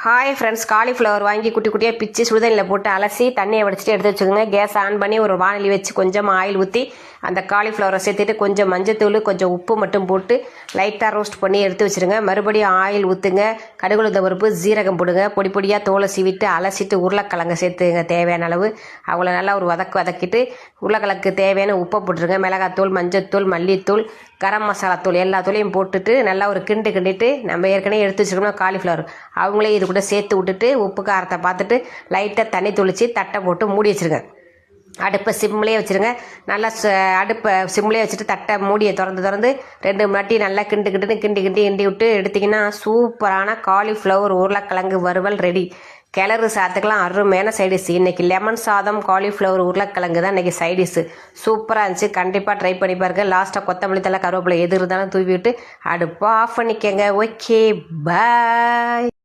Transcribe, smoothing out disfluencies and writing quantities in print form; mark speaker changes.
Speaker 1: Hi friends, cauliflower வாங்கி குட்டி குட்டியாக பிச்சு சுடுதண்ணியில் போட்டு அலசி தண்ணியை வடிச்சிட்டு எடுத்து வச்சுக்கோங்க. கேஸ் ஆன் பண்ணி ஒரு வானொலி வச்சு கொஞ்சம் ஆயில் ஊற்றி அந்த காலிஃப்ளவரை சேர்த்துட்டு கொஞ்சம் மஞ்சத்தூள் கொஞ்சம் உப்பு மட்டும் போட்டு லைட்டாக ரோஸ்ட் பண்ணி எடுத்து வச்சுருங்க. மறுபடியும் ஆயில் ஊற்றுங்க. கடுகுளுந்த பருப்பு ஜீரகம் போடுங்க. பொடி பொடியாக தோலை சீவிட்டு அலசிட்டு உருளைக்கிழங்க சேர்த்துங்க தேவையான அளவு. அவங்கள நல்லா ஒரு வதக்கிட்டு உருளைக்கிழங்கு தேவையான உப்பை போட்டுருங்க. மிளகாத்தூள், மஞ்சத்தூள், மல்லித்தூள், கரம் மசாலா தூள் எல்லா தூளையும் போட்டுட்டு நல்லா ஒரு கிண்டிட்டு நம்ம ஏற்கனவே எடுத்து வச்சுருக்கோம் காலிஃப்ளவர் அவங்களே இது கூட சேர்த்து விட்டுட்டு உப்பு காரத்தை பார்த்துட்டு லைட்டாக தண்ணி தொளிச்சு தட்டை போட்டு மூடி வச்சுருங்க. அடுப்பை சிம்லேயே வச்சுருங்க. நல்லா அடுப்பை சிம்லேயே வச்சுட்டு தட்டை மூடியை திறந்து 2 மணி நல்லா கிண்டி விட்டு எடுத்திங்கன்னா சூப்பரான காலிஃப்ளவர் உருளைக்கிழங்கு வறுவல் ரெடி. கிளறு சாத்துக்கெல்லாம் அருமையான சைடிஷ். இன்றைக்கி லெமன் சாதம் காலிஃப்ளவர் உருளைக்கிழங்கு தான் இன்றைக்கி சைடிஷ். சூப்பராக இருந்துச்சு. கண்டிப்பாக ட்ரை பண்ணி பாருங்க. லாஸ்ட்டாக கொத்தமல்லி தலை கருவேப்பிலை எது இருந்தாலும் தூவி விட்டு அடுப்பை ஆஃப் பண்ணிக்கங்க. ஓகே, பாய்.